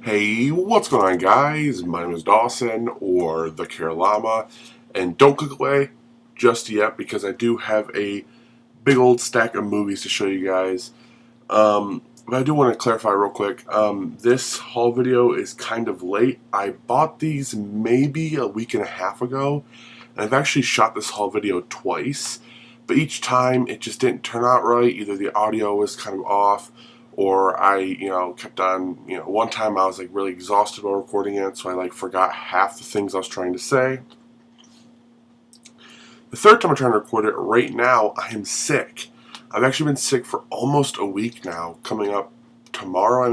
Hey, what's going on, guys? My name is Dawson, or the Llama, and don't click away just yet because I do have a big old stack of movies to show you guys. But I do want to clarify real quick. This haul video is kind of late. I bought these maybe a week and a half ago, and I've actually shot this haul video twice, but each time it just didn't turn out right. Either the audio was kind of off, or I, kept on, one time I was like really exhausted while recording it, so I like forgot half the things I was trying to say. The third time I'm trying to record it, right now I am sick. I've actually been sick for almost a week now. Coming up tomorrow,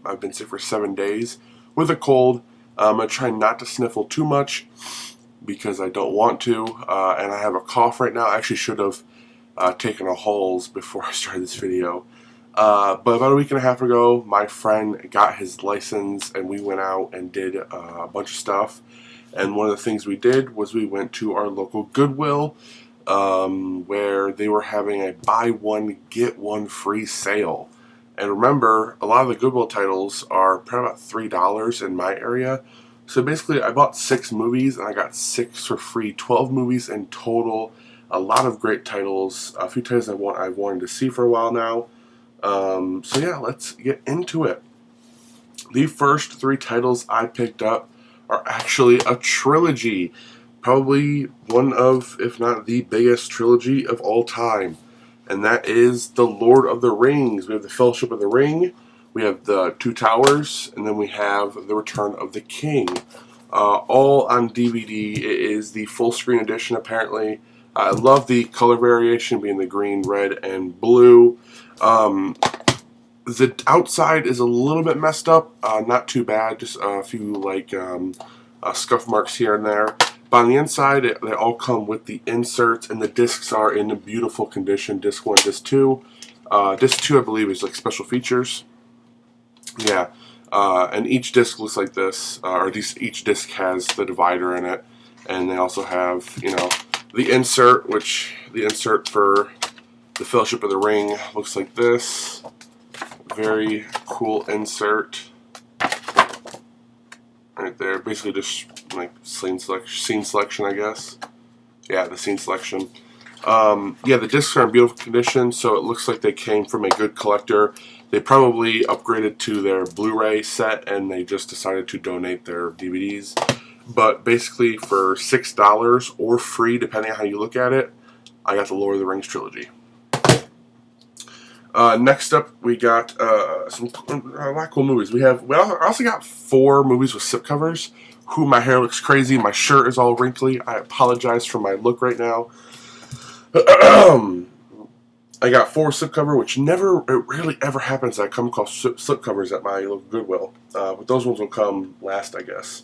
I've been sick for 7 days with a cold. I'm gonna try not to sniffle too much because I don't want to, and I have a cough right now. I actually should have taken a Halls before I started this video. But about a week and a half ago, my friend got his license and we went out and did a bunch of stuff. And one of the things we did was we went to our local Goodwill, where they were having a buy one, get one free sale. And remember, a lot of the Goodwill titles are probably about $3 in my area. So basically, I bought 6 movies and I got 6 for free, 12 movies in total. A lot of great titles, a few titles I've wanted to see for a while now. So yeah, let's get into it. The first 3 titles I picked up are actually a trilogy. Probably one of, if not the biggest trilogy of all time. And that is The Lord of the Rings. We have The Fellowship of the Ring, we have The Two Towers, and then we have The Return of the King. All on DVD. It is the full screen edition apparently. I love the color variation being the green, red, and blue. The outside is a little bit messed up, not too bad, just a few like scuff marks here and there. But on the inside, they all come with the inserts, and the discs are in beautiful condition. Disc 1, Disc 2. Disc 2, I believe, is like special features. Yeah, and each disc looks like this, or at least each disc has the divider in it, and they also have, the insert, which the insert for The Fellowship of the Ring looks like this. Very cool insert right there. Basically just like scene selection, I guess. Yeah, the scene selection. Yeah, the discs are in beautiful condition, so it looks like they came from a good collector. They probably upgraded to their Blu-ray set and they just decided to donate their DVDs. But basically for $6 or free, depending on how you look at it, I got the Lord of the Rings trilogy. Next up, we got a lot of cool movies. We also got 4 movies with slipcovers. My hair looks crazy. My shirt is all wrinkly. I apologize for my look right now. I got 4 slipcover, which it rarely ever happens that I come across slipcovers at my local Goodwill. But those ones will come last, I guess.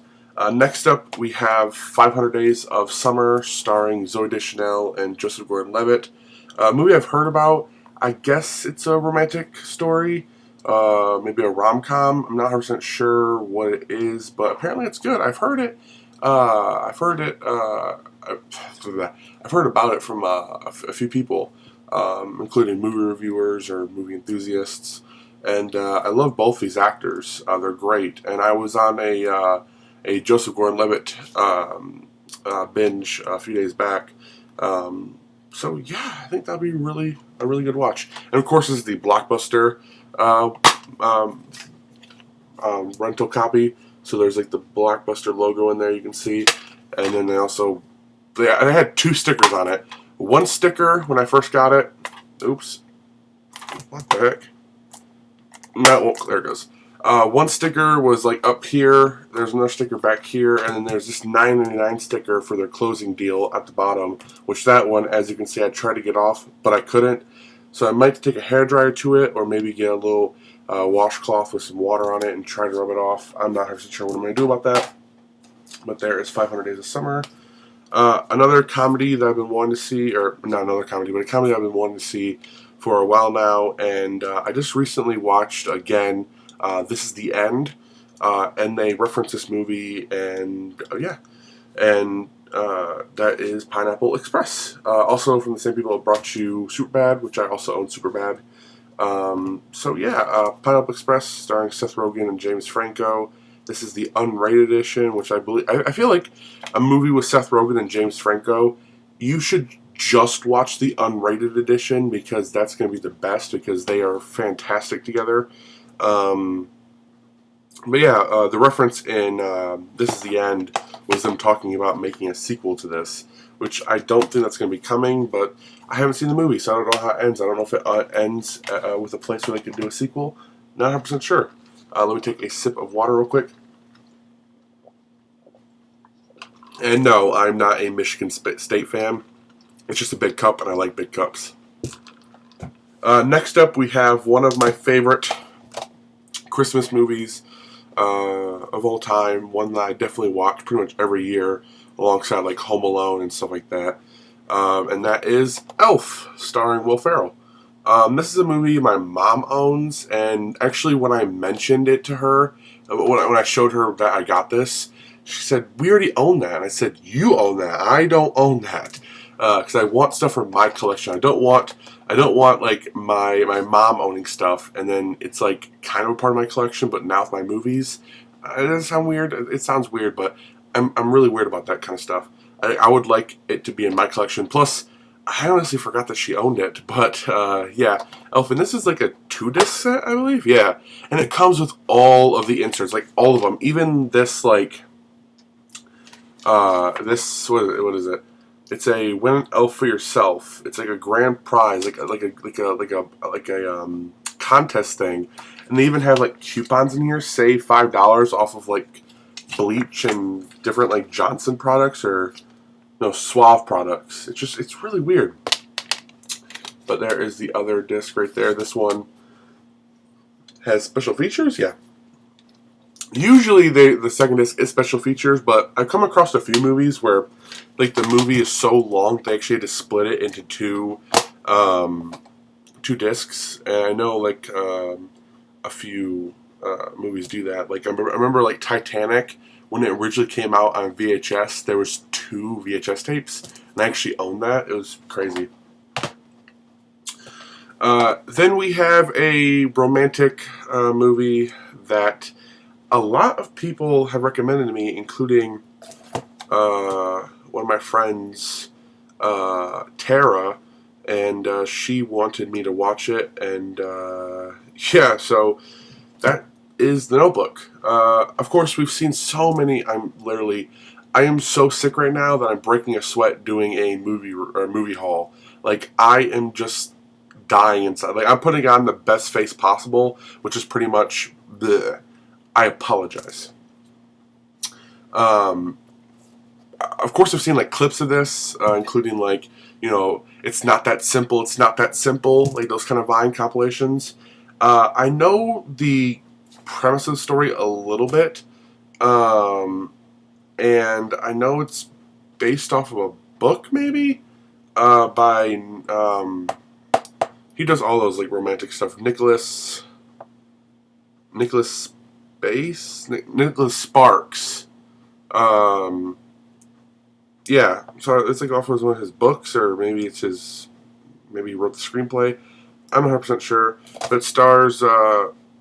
Next up, we have 500 Days of Summer, starring Zooey Deschanel and Joseph Gordon-Levitt. A movie I've heard about. I guess it's a romantic story, maybe a rom-com. I'm not 100% sure what it is, but apparently it's good. I've heard it. I've heard about it from a few people, including movie reviewers or movie enthusiasts. And I love both these actors. They're great. And I was on a Joseph Gordon-Levitt binge a few days back. So yeah, I think that'll be a really good watch. And of course, this is the Blockbuster rental copy. So there's like the Blockbuster logo in there, you can see. And then they had 2 stickers on it. One sticker when I first got it. Oops. What the heck? No, there it goes. One sticker was like up here, there's another sticker back here, and then there's this $9.99 sticker for their closing deal at the bottom, which that one, as you can see, I tried to get off, but I couldn't. So I might take a hairdryer to it, or maybe get a little washcloth with some water on it and try to rub it off. I'm not 100% sure what I'm going to do about that. But there is 500 Days of Summer. Another comedy that I've been wanting to see, or not another comedy, but a comedy I've been wanting to see for a while now, and I just recently watched again This Is the End, and they reference this movie, and that is Pineapple Express. Also from the same people that brought you Superbad, which I also own Superbad. So yeah, Pineapple Express starring Seth Rogen and James Franco. This is the unrated edition, which I feel like a movie with Seth Rogen and James Franco, you should just watch the unrated edition because that's going to be the best because they are fantastic together. Um, but yeah, the reference in This Is the End was them talking about making a sequel to this, which I don't think that's going to be coming, but I haven't seen the movie, so I don't know how it ends. I don't know if it ends with a place where they could do a sequel. Not 100% sure. Let me take a sip of water real quick. And no, I'm not a Michigan State fan. It's just a big cup, and I like big cups. Next up, we have one of my favorite Christmas movies of all time. One that I definitely watch pretty much every year, alongside like Home Alone and stuff like that. And that is Elf, starring Will Ferrell. This is a movie my mom owns, and actually when I mentioned it to her, when I showed her that I got this, she said, "We already own that." And I said, "You own that. I don't own that." Because I want stuff from my collection. I don't want like my mom owning stuff, and then it's like kind of a part of my collection, but now with my movies, it doesn't sound weird. It sounds weird, but I'm really weird about that kind of stuff. I would like it to be in my collection. Plus, I honestly forgot that she owned it, but yeah, Elf, and this is like a 2-disc set, I believe. Yeah, and it comes with all of the inserts, like all of them, even this like this what is it? It's a win an elf for yourself. It's like a grand prize, like a contest thing, and they even have like coupons in here. Save $5 off of like bleach and different like Johnson products or no Suave products. It's really weird. But there is the other disc right there. This one has special features. Yeah. Usually the second disc is special features, but I've come across a few movies where like the movie is so long they actually had to split it into two discs. And I know like a few movies do that. Like I remember like Titanic, when it originally came out on VHS, there was 2 VHS tapes, and I actually owned that. It was crazy. Then we have a romantic movie that a lot of people have recommended to me, including one of my friends, Tara, and she wanted me to watch it, and yeah, so that is The Notebook. Of course, we've seen so many. I am so sick right now that I'm breaking a sweat doing a movie haul. Like I am just dying inside. Like I'm putting on the best face possible, which is pretty much the. I apologize. Of course, I've seen like clips of this, including like it's not that simple. It's not that simple. Like those kind of Vine compilations. I know the premise of the story a little bit, and I know it's based off of a book, maybe by he does all those like romantic stuff. Nicholas Sparks. Yeah, so it's like off of one of his books, or maybe maybe he wrote the screenplay. I'm not 100% sure, but it stars from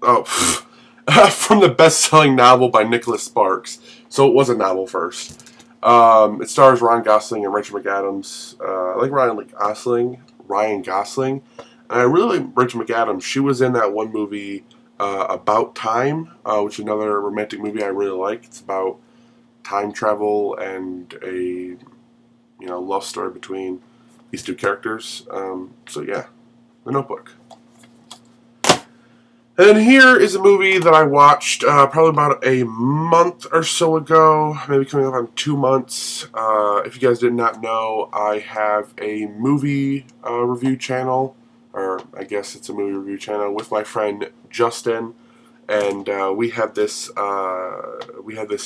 the best-selling novel by Nicholas Sparks. So it was a novel first. It stars Ryan Gosling and Rachel McAdams. I like Ryan Gosling, and I really like Rachel McAdams. She was in that one movie About Time, which is another romantic movie I really like. It's about time travel and a love story between these two characters. So yeah, The Notebook. And then here is a movie that I watched probably about a month or so ago, maybe coming up on 2 months. If you guys did not know, I have a movie review channel, or I guess it's a movie review channel with my friend Justin, and we had this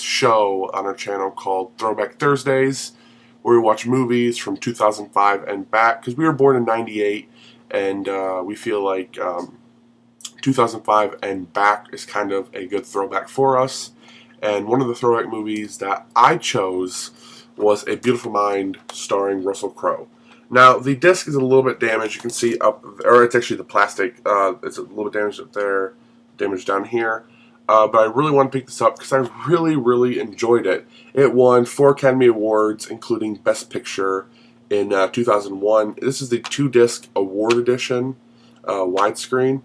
show on our channel called Throwback Thursdays, where we watch movies from 2005 and back, because we were born in '98, and we feel like 2005 and back is kind of a good throwback for us. And one of the throwback movies that I chose was A Beautiful Mind, starring Russell Crowe. Now, the disc is a little bit damaged. You can see up, or it's actually the plastic. It's a little bit damaged up there, damaged down here. But I really want to pick this up because I really, really enjoyed it. It won 4 Academy Awards, including Best Picture in 2001. This is the 2-disc award edition, widescreen.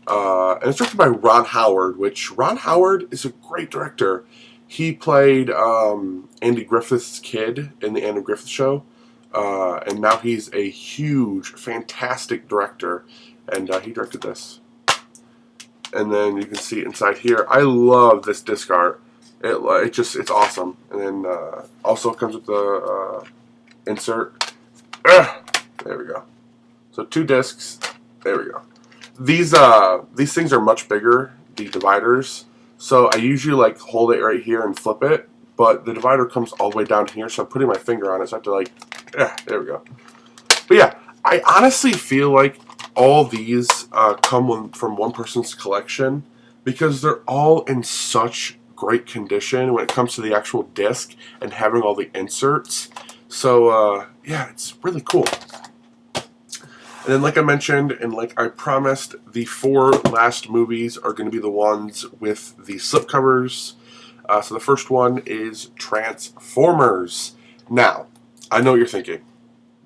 And it's directed by Ron Howard, which Ron Howard is a great director. He played Andy Griffith's kid in the Andy Griffith Show. And now he's a huge, fantastic director, and he directed this. And then you can see inside here. I love this disc art. It's awesome. And then also comes with the insert. There we go. So 2 discs. There we go. These things are much bigger, the dividers. So I usually like hold it right here and flip it. But the divider comes all the way down here, so I'm putting my finger on it, so I have to like, there we go. But yeah, I honestly feel like all these come from one person's collection because they're all in such great condition when it comes to the actual disc and having all the inserts. So yeah, it's really cool. And then like I mentioned, and like I promised, the 4 last movies are going to be the ones with the slipcovers. So the first one is Transformers. Now, I know what you're thinking.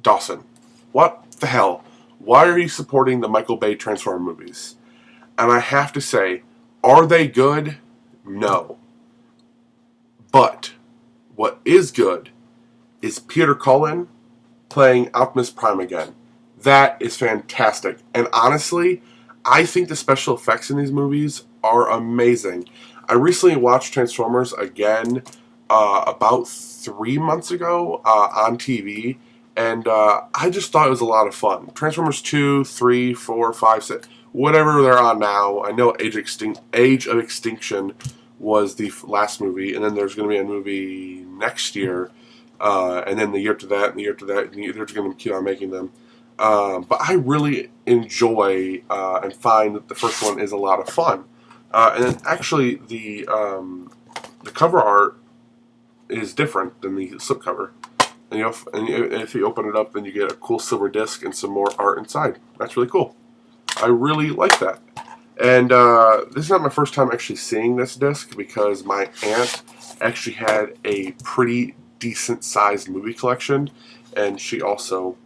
Dawson, what the hell? Why are you supporting the Michael Bay Transformer movies? And I have to say, are they good? No. But what is good is Peter Cullen playing Optimus Prime again. That is fantastic. And honestly, I think the special effects in these movies are amazing. I recently watched Transformers again about 3 months ago on TV, and I just thought it was a lot of fun. Transformers 2, 3, 4, 5, 6, whatever they're on now. I know Age of Extinction was the last movie, and then there's going to be a movie next year, and then the year to that, and the year to that, and they're just going to keep on making them. But I really enjoy and find that the first one is a lot of fun. And then actually the cover art is different than the slipcover. And if you open it up, then you get a cool silver disc and some more art inside. That's really cool. I really like that. And this is not my first time actually seeing this disc because my aunt actually had a pretty decent sized movie collection, and she also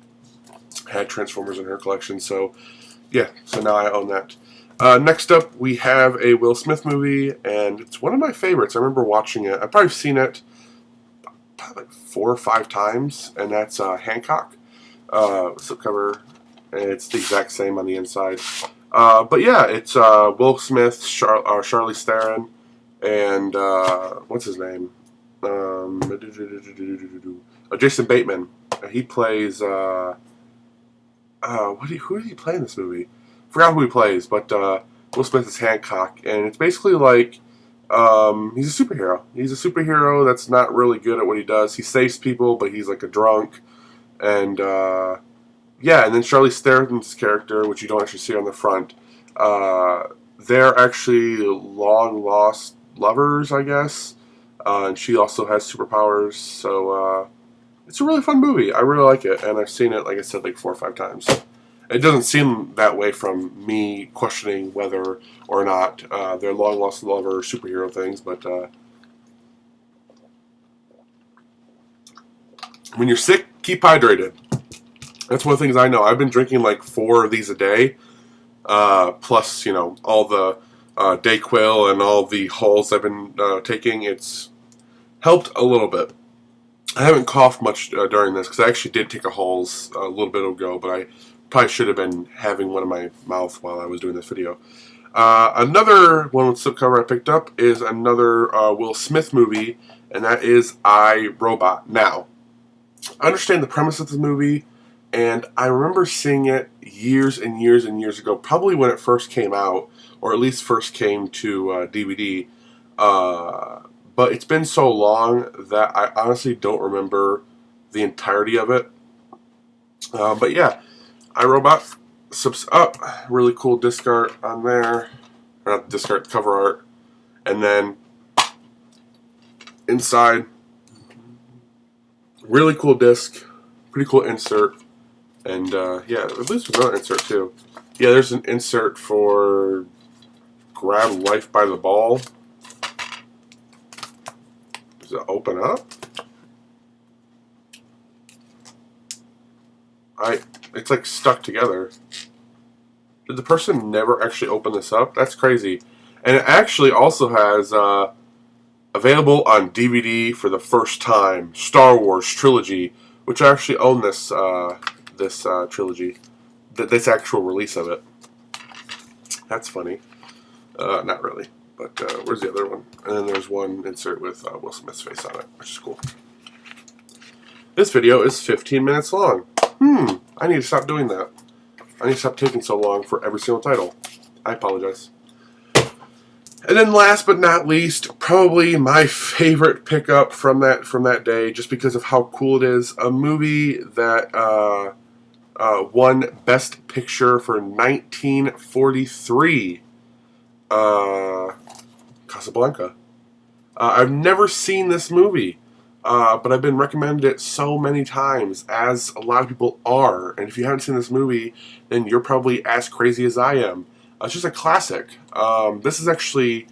had Transformers in her collection. So yeah, so now I own that. Next up, we have a Will Smith movie, and it's one of my favorites. I remember watching it. I've probably seen it probably like 4 or 5 times, and that's Hancock. Slipcover, and it's the exact same on the inside. But yeah, it's Will Smith, Charlize Theron, and what's his name? Jason Bateman. He plays who did he play in this movie? Forgot who he plays, but Will Smith is Hancock, and it's basically like he's a superhero. He's a superhero that's not really good at what he does. He saves people, but he's like a drunk, and yeah. And then Charlize Theron's character, which you don't actually see on the front, they're actually long lost lovers, I guess, and she also has superpowers. So it's a really fun movie. I really like it, and I've seen it, like I said, like 4 or 5 times. It doesn't seem that way from me questioning whether or not they're long lost lover superhero things, but when you're sick, keep hydrated. That's one of the things I know. I've been drinking like 4 of these a day, plus all the Dayquil and all the Halls I've been taking. It's helped a little bit. I haven't coughed much during this because I actually did take a Halls a little bit ago, but I probably should have been having one in my mouth while I was doing this video. Another one with slipcover I picked up is another Will Smith movie, and that is I, Robot. Now, I understand the premise of the movie, and I remember seeing it years and years and years ago, probably when it first came out, or at least first came to DVD. But it's been so long that I honestly don't remember the entirety of it. But yeah, iRobot, subs up, really cool disc art on there, or not disc art, cover art, and then inside, really cool disc, pretty cool insert, And yeah, at least there's another insert too. Yeah, there's an insert for grab life by the ball. Does it open up? It's like stuck together. Did the person never actually open this up? That's crazy. And it actually also has available on DVD for the first time, Star Wars trilogy, which I actually own this trilogy, this actual release of it. That's funny. Not really, but where's the other one? And then there's one insert with Will Smith's face on it, which is cool. This video is 15 minutes long. I need to stop doing that. I need to stop taking so long for every single title. I apologize. And then last but not least, probably my favorite pickup from that day, just because of how cool it is, a movie that won Best Picture for 1943, Casablanca. I've never seen this movie, but I've been recommended it so many times, as a lot of people are. And if you haven't seen this movie, then you're probably as crazy as I am. It's just a classic. This is actually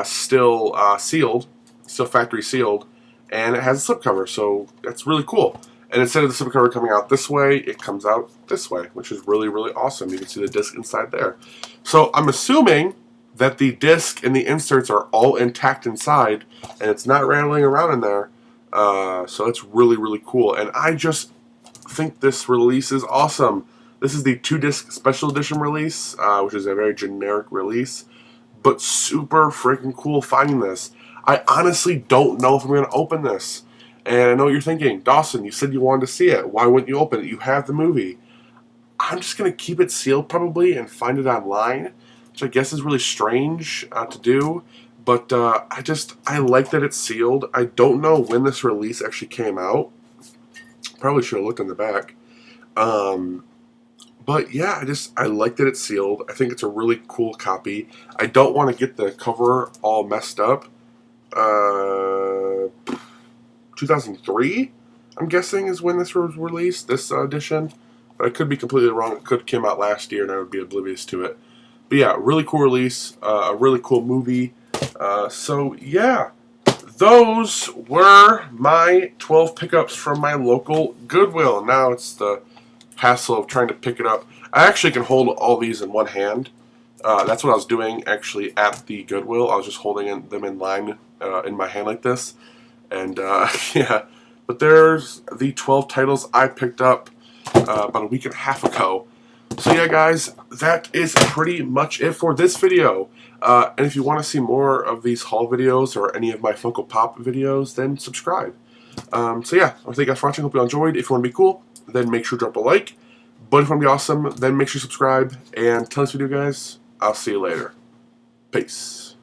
still sealed, still factory sealed, and it has a slipcover, so that's really cool. And instead of the slipcover coming out this way, it comes out this way, which is really, really awesome. You can see the disc inside there. So I'm assuming that the disc and the inserts are all intact inside, and it's not rattling around in there. So it's really, really cool. And I just think this release is awesome. This is the 2-disc special edition release, which is a very generic release, but super freaking cool finding this. I honestly don't know if I'm going to open this. And I know what you're thinking, Dawson, you said you wanted to see it. Why wouldn't you open it? You have the movie. I'm just going to keep it sealed probably and find it online, which I guess is really strange to do. But I like that it's sealed. I don't know when this release actually came out. Probably should have looked in the back. But yeah, I like that it's sealed. I think it's a really cool copy. I don't want to get the cover all messed up. 2003, I'm guessing, is when this was released, this edition. But I could be completely wrong. It could have come out last year and I would be oblivious to it. But yeah, really cool release. A really cool movie. So yeah, those were my 12 pickups from my local Goodwill. Now it's the hassle of trying to pick it up. I actually can hold all these in one hand. That's what I was doing actually at the Goodwill. I was just holding them in line in my hand like this. And yeah, but there's the 12 titles I picked up about a week and a half ago. So yeah, guys, that is pretty much it for this video. And if you want to see more of these haul videos or any of my Funko Pop videos, then subscribe. So yeah, I thank you guys for watching. Hope you all enjoyed. If you want to be cool, then make sure to drop a like. But if you want to be awesome, then make sure to subscribe. And till this video, guys, I'll see you later. Peace.